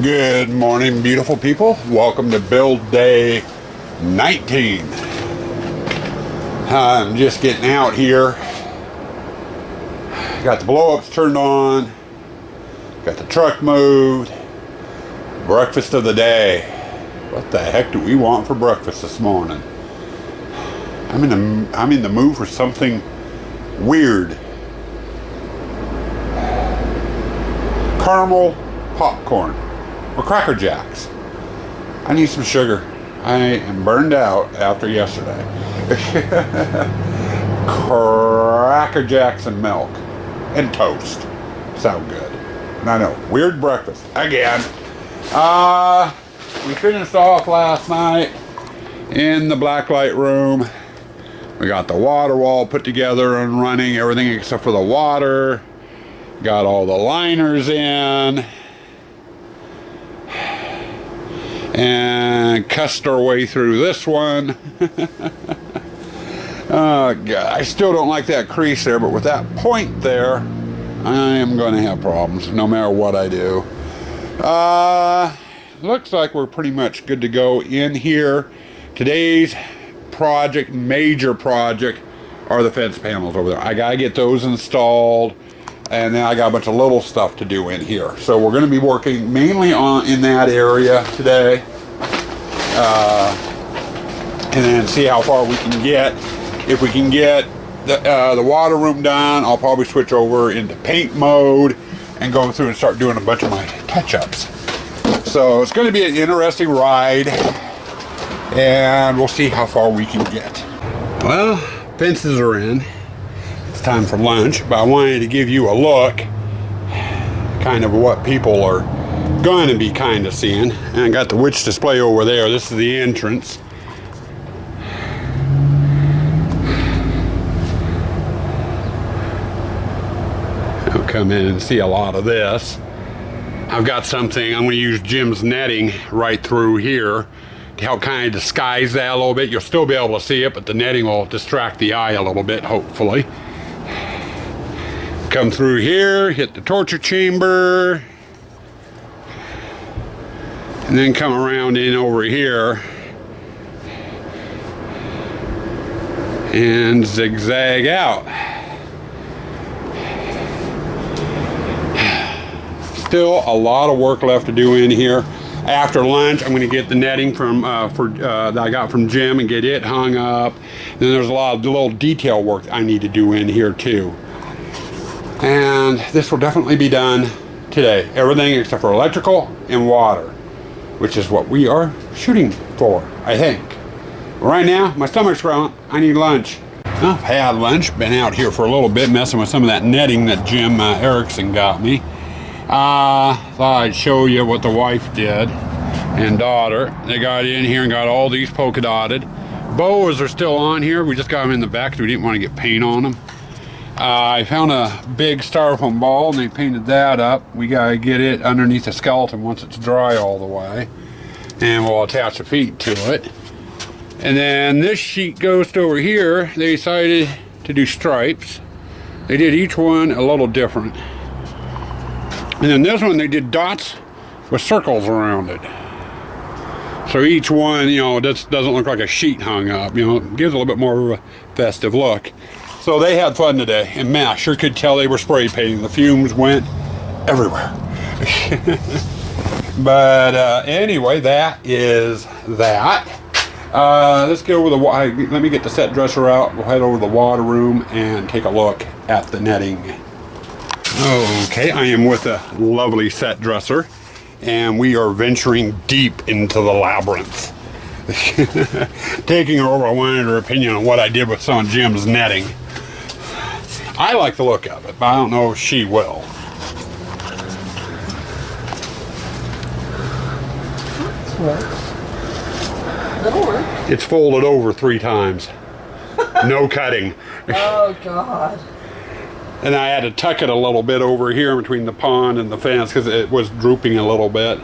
Good morning, beautiful people. Welcome to build day 19. I'm just getting out here. Got the blow-ups turned on. Got the truck moved. Breakfast of the day. What the heck do we want for breakfast this morning? I'm in the mood for something weird. Caramel popcorn or Cracker Jacks. I need some sugar. I am burned out after yesterday. Cracker Jacks and milk and toast. Sound good. And I know, weird breakfast again. We finished off last night in the blacklight room. We got the water wall put together and running, everything except for the water. Got all the liners in. And cussed our way through this one. Oh God, I still don't like that crease there, but with that point there, I am going to have problems no matter what I do. Looks like we're pretty much good to go in here. Today's project, major project, are the fence panels over there. I got to get those installed. And then I got a bunch of little stuff to do in here. So we're going to be working mainly in that area today. And then see how far we can get. If we can get the water room done, I'll probably switch over into paint mode and go through and start doing a bunch of my touch-ups. So it's going to be an interesting ride. And we'll see how far we can get. Well, fences are in. Time for lunch, but I wanted to give you a look kind of what people are going to be kind of seeing. And I got the witch display over there. This is the entrance. I'll come in and see a lot of this. I've got something, I'm going to use Jim's netting right through here to help kind of disguise that a little bit. You'll still be able to see it, but the netting will distract the eye a little bit, hopefully. Come through here, hit the torture chamber, and then come around in over here and zigzag out. Still a lot of work left to do in here. After lunch, I'm going to get the netting from that I got from Jim and get it hung up. And then there's a lot of little detail work I need to do in here too. And this will definitely be done today. Everything except for electrical and water, which is what we are shooting for, I think. Right now, my stomach's growling. I need lunch. I've had lunch, been out here for a little bit, messing with some of that netting that Jim Erickson got me. Thought I'd show you what the wife did and daughter. They got in here and got all these polka dotted. Boas are still on here. We just got them in the back because we didn't want to get paint on them. I found a big styrofoam ball and they painted that up. We gotta get it underneath the skeleton once it's dry all the way. And we'll attach the feet to it. And then this sheet goes over here. They decided to do stripes. They did each one a little different. And then this one they did dots with circles around it. So each one, you know, just doesn't look like a sheet hung up. You know, it gives a little bit more of a festive look. So they had fun today, and man, I sure could tell they were spray painting. The fumes went everywhere. But anyway, that is that. Let's go over let me get the set dresser out. We'll head over to the water room and take a look at the netting. Okay, I am with a lovely set dresser, and we are venturing deep into the labyrinth. Taking her over, I wanted her opinion on what I did with some of Jim's netting. I like the look of it, but I don't know if she will. That'll work. It's folded over 3 times. No cutting. Oh, God. And I had to tuck it a little bit over here between the pond and the fence because it was drooping a little bit.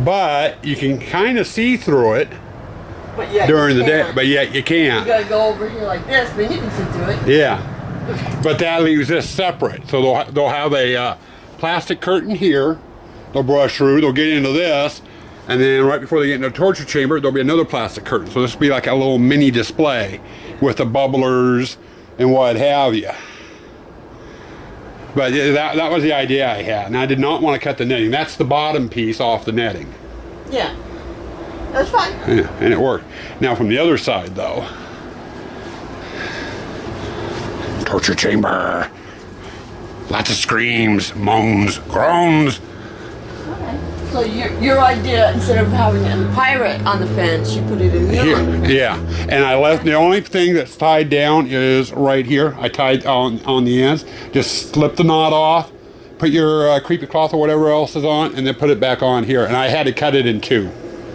But you can kind of see through it during the day, but yet you can't. You gotta go over here like this, then you can see through it. Yeah. But that leaves this separate. So they'll have a plastic curtain here, they'll brush through, they'll get into this, and then right before they get into the torture chamber, there'll be another plastic curtain. So this will be like a little mini display with the bubblers and what have you. But that was the idea I had, and I did not want to cut the netting. That's the bottom piece off the netting. Yeah. That's fine. Yeah, and it worked. Now from the other side, though, torture chamber. Lots of screams, moans, groans. Okay. So your idea, instead of having a pirate on the fence, you put it in here. Yeah, and I left, the only thing that's tied down is right here. I tied on the ends. Just slip the knot off, put your creepy cloth or whatever else is on, and then put it back on here. And I had to cut it in two.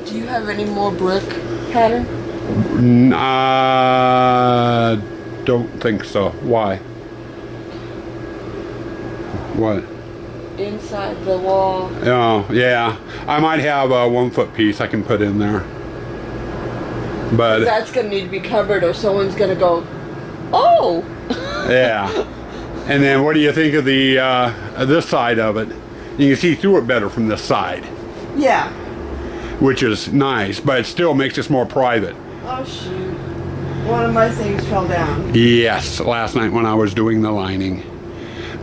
Do you have any more brick pattern? I don't think so. Why? What? Inside the wall. Oh, yeah. I might have a 1 foot piece I can put in there. But that's going to need to be covered or someone's going to go, oh! yeah. And then what do you think of the this side of it? You can see through it better from this side. Yeah. Which is nice, but it still makes us more private. Oh, shoot. One of my things fell down. Yes, last night when I was doing the lining.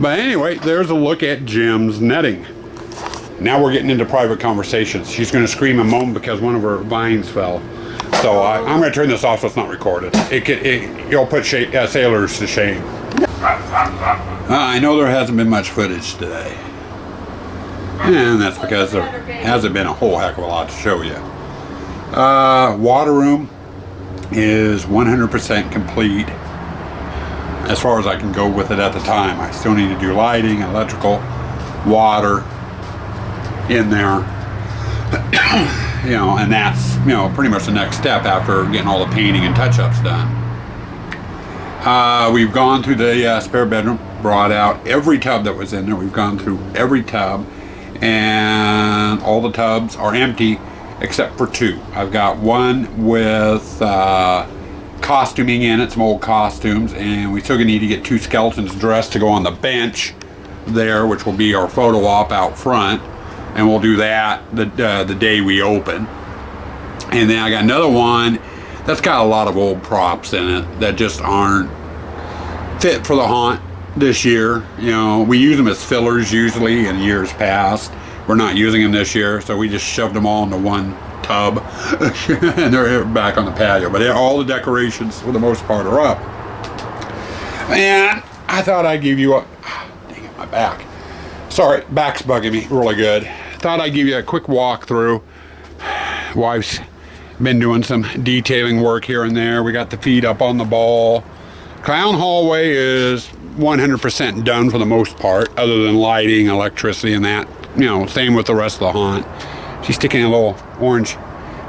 But anyway, there's a look at Jim's netting. Now we're getting into private conversations. She's going to scream and moan because one of her vines fell. So I'm going to turn this off so it's not recorded. It'll put sailors to shame. I know there hasn't been much footage today. And that's because there hasn't been a whole heck of a lot to show you. Water room is 100% complete. As far as I can go with it at the time. I still need to do lighting, electrical, water in there. And that's, pretty much the next step after getting all the painting and touch-ups done. We've gone through the spare bedroom, brought out every tub that was in there. We've gone through every tub, and all the tubs are empty except for 2. I've got one with costuming in it, some old costumes, and we still need to get 2 skeletons dressed to go on the bench there, which will be our photo op out front, and we'll do that the day we open. And then I got another one that's got a lot of old props in it that just aren't fit for the haunt this year. We use them as fillers usually in years past. We're not using them this year, so we just shoved them all into one tub and they're back on the patio. But all the decorations for the most part are up. And I thought I'd give you dang it, my back. Sorry, back's bugging me really good. Thought I'd give you a quick walkthrough. Wife's been doing some detailing work here and there. We got the feet up on the ball. Clown hallway is 100% done for the most part, other than lighting, electricity, and that. Same with the rest of the haunt. She's sticking a little orange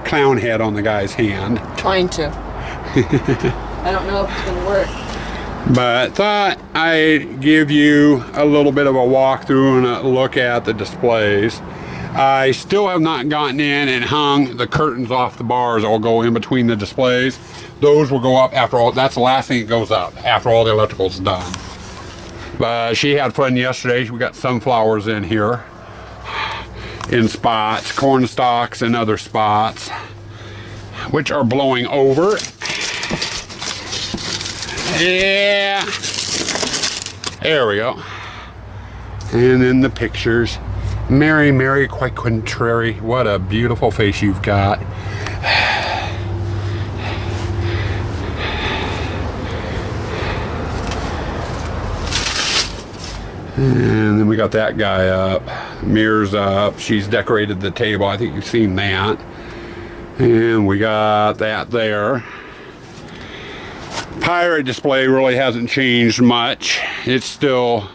clown head on the guy's hand. Trying to. I don't know if it's going to work. But thought I'd give you a little bit of a walkthrough and a look at the displays. I still have not gotten in and hung the curtains off the bars that will go in between the displays. Those will go up after all. That's the last thing that goes up after all the electrical's done. But she had fun yesterday. We got sunflowers in here in spots, corn stalks and other spots, which are blowing over. Yeah, there we go. And then the pictures. Mary, Mary, quite contrary. What a beautiful face you've got. And then we got that guy up. Mirrors up. She's decorated the table. I think you've seen that. And we got that there. Pirate display really hasn't changed much. It's still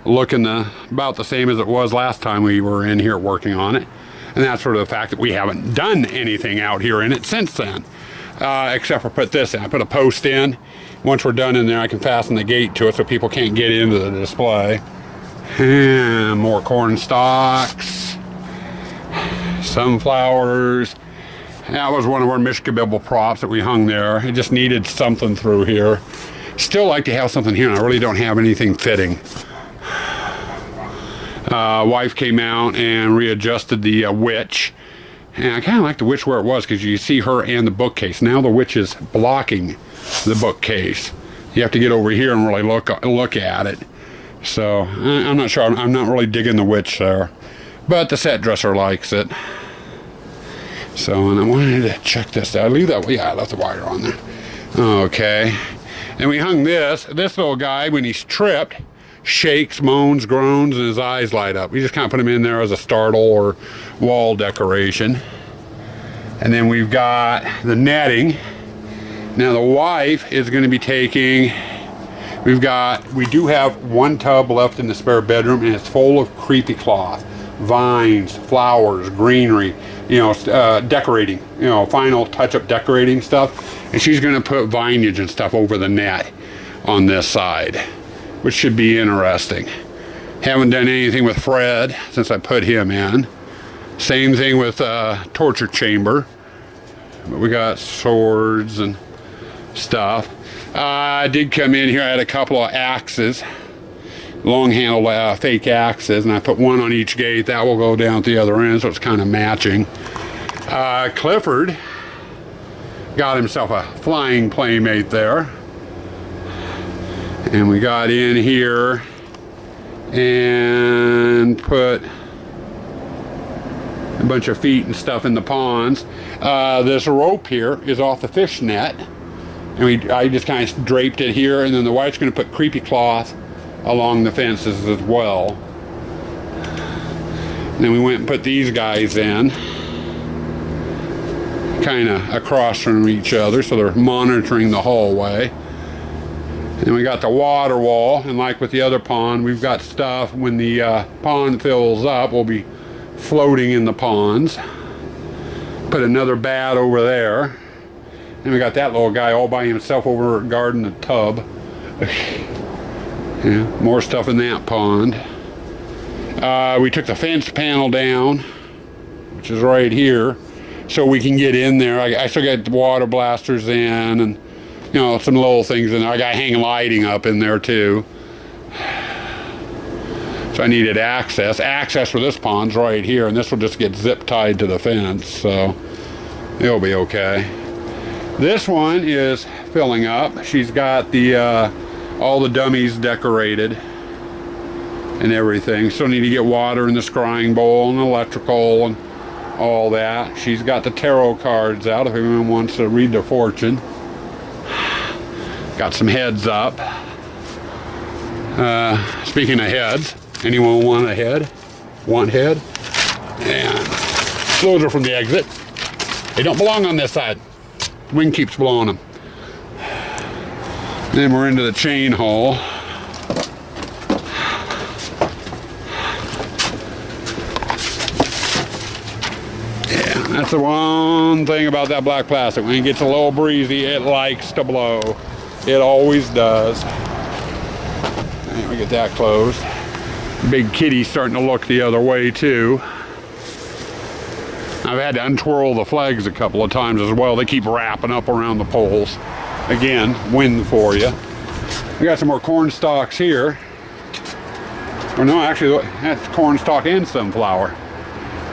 looking about the same as it was last time we were in here working on it. And that's sort of the fact that we haven't done anything out here in it since then. Except for put this in. I put a post in. Once we're done in there, I can fasten the gate to it so people can't get into the display. And more corn stalks. Sunflowers. That was one of our Mishkabibble props that we hung there. It just needed something through here. Still like to have something here, and I really don't have anything fitting. Wife came out and readjusted the witch. And I kind of like the witch where it was because you see her and the bookcase. Now the witch is blocking the bookcase. You have to get over here and really look at it. So I'm not sure. I'm not really digging the witch there. But the set dresser likes it. So, and I wanted to check this out. I leave that, yeah, I left the wire on there. Okay. And we hung this little guy, when he's tripped, shakes, moans, groans, and his eyes light up. We just kind of put him in there as a startle or wall decoration. And then we've got the netting. Now the wife is going to be taking, we do have one tub left in the spare bedroom, and it's full of creepy cloth, vines, flowers, greenery, you know, decorating, you know, final touch-up decorating stuff. And she's going to put vinage and stuff over the net on this side, which should be interesting. Haven't done anything with Fred since I put him in. Same thing with torture chamber. But we got swords and stuff. I did come in here. I had a couple of axes, long handle fake axes, and I put one on each gate. That will go down at the other end, so it's kind of matching. Clifford got himself a flying playmate there. And we got in here and put a bunch of feet and stuff in the ponds. This rope here is off the fish net. And I just kind of draped it here, and then the wife's going to put creepy cloth along the fences as well. And then we went and put these guys in, kind of across from each other, so they're monitoring the hallway. And we got the water wall, and like with the other pond, we've got stuff when the pond fills up, we'll be floating in the ponds. Put another bat over there. And we got that little guy all by himself over guarding the tub. Yeah, more stuff in that pond. We took the fence panel down, which is right here, so we can get in there. I still got the water blasters in, and you know, some little things in there. I got hang lighting up in there too. So I needed access. Access for this pond's right here, and this will just get zip tied to the fence, so it'll be okay. This one is filling up. She's got the all the dummies decorated and everything. Still need to get water in the scrying bowl and electrical and all that. She's got the tarot cards out if anyone wants to read their fortune. Got some heads up. Speaking of heads, anyone want a head? Want head? And those are from the exit. They don't belong on this side. The wind keeps blowing them. Then we're into the chain hole. Yeah, that's the one thing about that black plastic. When it gets a little breezy, it likes to blow. It always does. And we get that closed. Big kitty's starting to look the other way too. I've had to untwirl the flags a couple of times as well. They keep wrapping up around the poles. Again, wind for you. We got some more corn stalks here. Or no, actually, that's corn stalk and sunflower.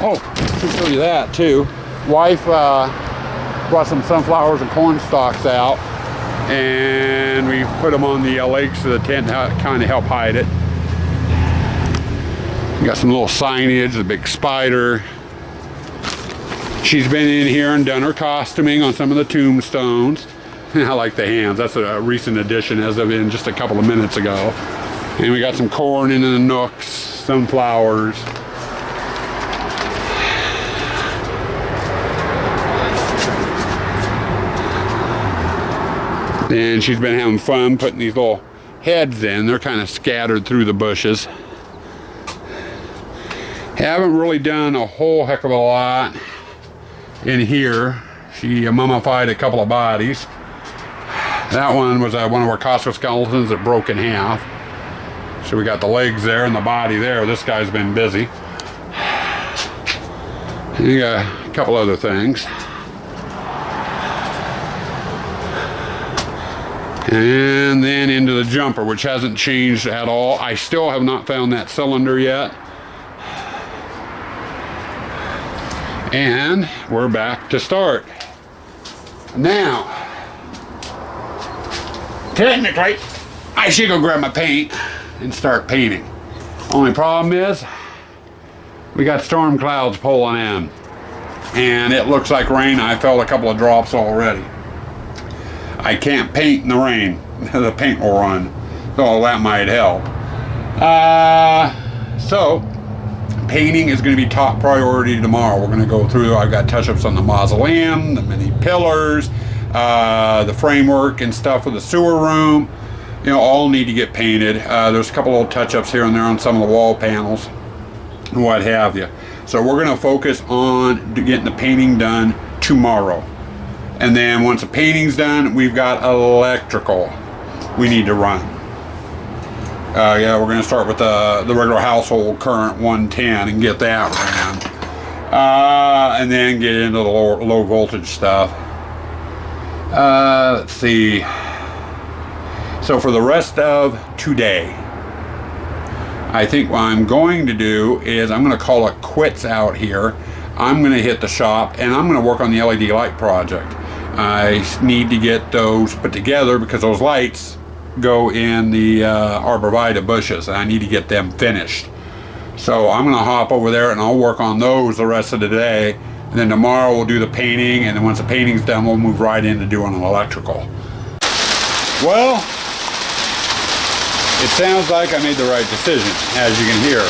Oh, I should show you that too. Wife brought some sunflowers and corn stalks out, and we put them on the legs of the tent to kind of help hide it. We got some little signage, the big spider. She's been in here and done her costuming on some of the tombstones. I like the hands. That's a recent addition as of in just a couple of minutes ago. And we got some corn in the nooks, sunflowers. And she's been having fun putting these little heads in. They're kind of scattered through the bushes. Haven't really done a whole heck of a lot in here. She mummified a couple of bodies. That one was one of our Costco skeletons that broke in half. So we got the legs there and the body there. This guy's been busy. And you got a couple other things. And then into the jumper, which hasn't changed at all. I still have not found that cylinder yet. And we're back to start. Now, technically, I should go grab my paint and start painting. Only problem is, we got storm clouds pulling in. And it looks like rain. I felt a couple of drops already. I can't paint in the rain. The paint will run. So that might help. So, painting is going to be top priority tomorrow. We're going to go through, I've got touch-ups on the mausoleum, the many pillars, the framework and stuff for the sewer room. You know, all need to get painted. There's a couple little touch-ups here and there on some of the wall panels and what have you. So we're going to focus on getting the painting done tomorrow. And then once the painting's done, we've got electrical we need to run. Yeah, we're going to start with the regular household current 110 and get that ran. And then get into the low voltage stuff. Let's see. So for the rest of today, I think what I'm going to do is I'm going to call it quits out here. I'm going to hit the shop and I'm going to work on the LED light project. I need to get those put together because those lights go in the arborvitae bushes and I need to get them finished. So I'm going to hop over there and I'll work on those the rest of the day. And then tomorrow we'll do the painting, and then once the painting's done we'll move right into doing an electrical. Well, it sounds like I made the right decision, as you can hear.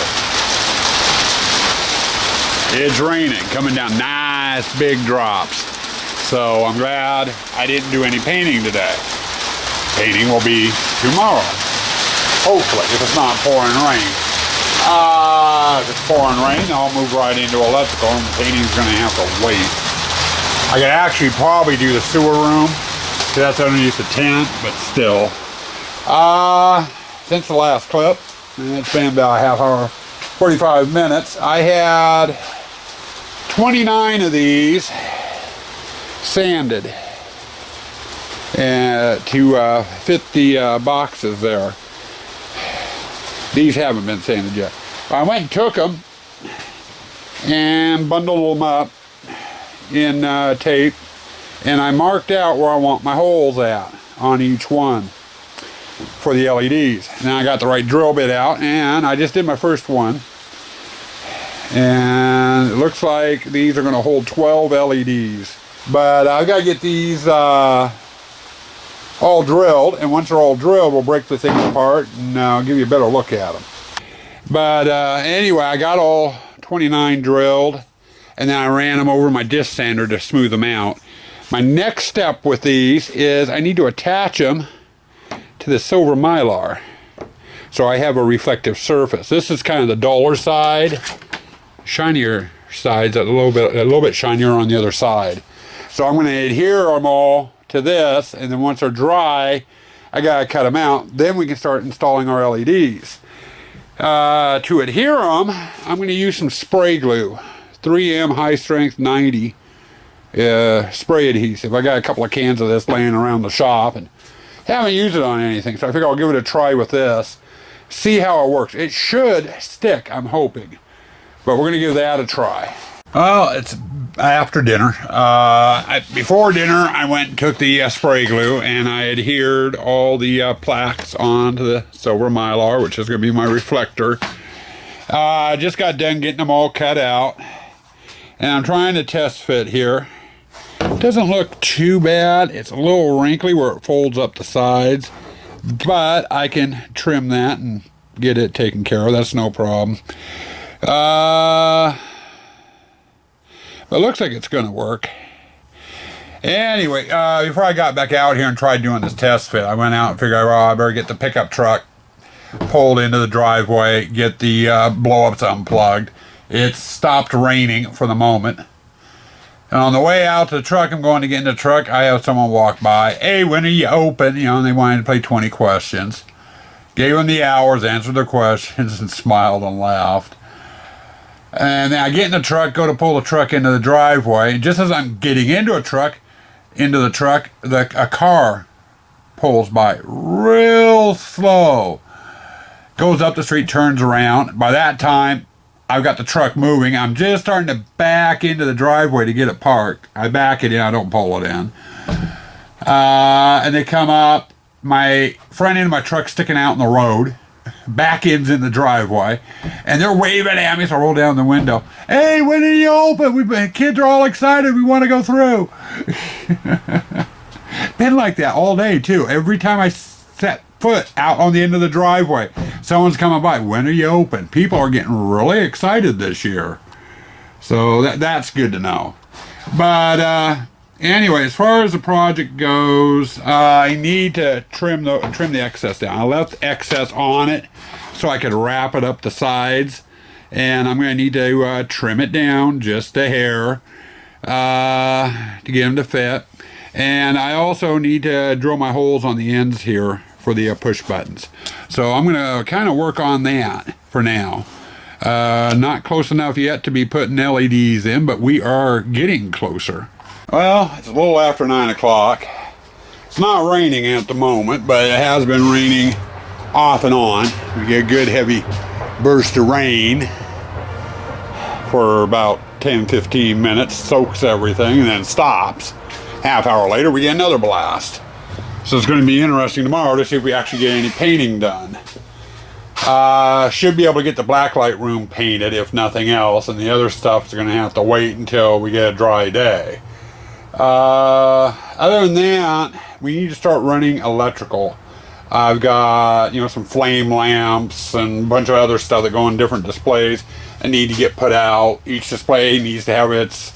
It's raining, coming down nice big drops. So I'm glad I didn't do any painting today. Painting will be tomorrow. Hopefully, if it's not pouring rain. If it's pouring rain, I'll move right into electrical, and painting's gonna have to wait. I could actually probably do the sewer room, because that's underneath the tent, but still. Since the last clip, and it's been about a half hour, 45 minutes, I had 29 of these sanded to fit the boxes there. These haven't been sanded yet. I went and took them and bundled them up in tape, and I marked out where I want my holes at on each one for the LEDs. Now I got the right drill bit out and I just did my first one, and it looks like these are going to hold 12 LEDs, but I've got to get these all drilled, and once they're all drilled we'll break the things apart and I'll give you a better look at them. But anyway, I got all 29 drilled, and then I ran them over my disc sander to smooth them out. My next step with these is I need to attach them to the silver mylar, so I have a reflective surface. This is kind of the duller side, shinier side's a little bit shinier on the other side. So I'm going to adhere them all to this, and then once they're dry, I gotta cut them out. Then we can start installing our LEDs. To adhere them, I'm going to use some spray glue, 3M high strength 90 spray adhesive. I got a couple of cans of this laying around the shop and haven't used it on anything, so I figure I'll give it a try with this, see how it works. It should stick, I'm hoping, but we're going to give that a try. Well, it's after dinner. Before dinner, I went and took the spray glue and I adhered all the plaques onto the silver mylar, which is going to be my reflector. I just got done getting them all cut out, and I'm trying to test fit here. It doesn't look too bad. It's a little wrinkly where it folds up the sides, but I can trim that and get it taken care of. That's no problem. But it looks like it's going to work. Anyway, before I got back out here and tried doing this test fit, I went out and figured, well, I better get the pickup truck pulled into the driveway, get the blow-ups unplugged. It stopped raining for the moment. And on the way out to the truck, I'm going to get in the truck, I have someone walk by. Hey, when are you open? You know, and they wanted to play 20 questions. Gave them the hours, answered their questions, and smiled and laughed. And then I get in the truck, go to pull the truck into the driveway. And just as I'm getting into the truck, a car pulls by real slow. Goes up the street, turns around. By that time, I've got the truck moving. I'm just starting to back into the driveway to get it parked. I back it in, I don't pull it in. And they come up, my front end of my truck sticking out in the road, back end's in the driveway, and they're waving at me, so I roll down the window. Hey, when are you open? Kids are all excited, we want to go through. Been like that all day too. Every time I set foot out on the end of the driveway, someone's coming by. When are you open? People are getting really excited this year. So that's good to know. But anyway, as far as the project goes, I need to trim the excess down. I left excess on it so I could wrap it up the sides, and I'm going to need to trim it down just a hair to get them to fit. And I also need to drill my holes on the ends here for the push buttons. So I'm going to kind of work on that for now. Not close enough yet to be putting LEDs in, but we are getting closer. Well, it's a little after 9 o'clock. It's not raining at the moment, but it has been raining off and on. We get a good heavy burst of rain for about 10-15 minutes, soaks everything, and then stops. Half hour later, we get another blast. So it's going to be interesting tomorrow to see if we actually get any painting done. Should be able to get the blacklight room painted, if nothing else, and the other stuff is going to have to wait until we get a dry day. Other than that, we need to start running electrical. I've got, some flame lamps and a bunch of other stuff that go on different displays that need to get put out. Each display needs to have its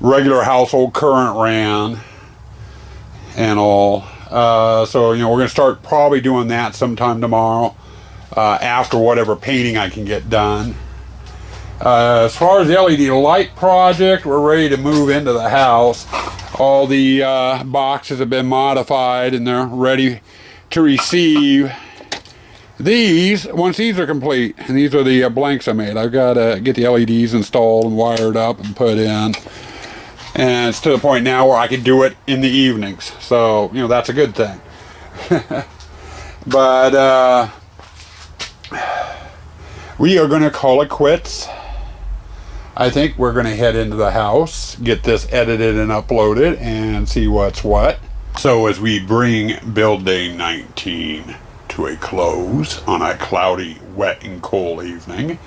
regular household current ran and all. So we're going to start probably doing that sometime tomorrow, after whatever painting I can get done. As far as the LED light project, we're ready to move into the house. All the boxes have been modified and they're ready to receive these once these are complete. And these are the blanks I made. I've got to get the LEDs installed and wired up and put in. And it's to the point now where I can do it in the evenings. So, that's a good thing. But we are going to call it quits. I think we're going to head into the house, get this edited and uploaded, and see what's what. So as we bring build day 19 to a close on a cloudy, wet, and cold evening,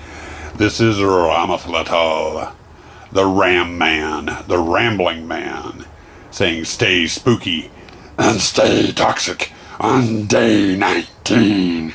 this is Ramos Latal, the Ram Man, the Rambling Man, saying stay spooky and stay toxic on day 19.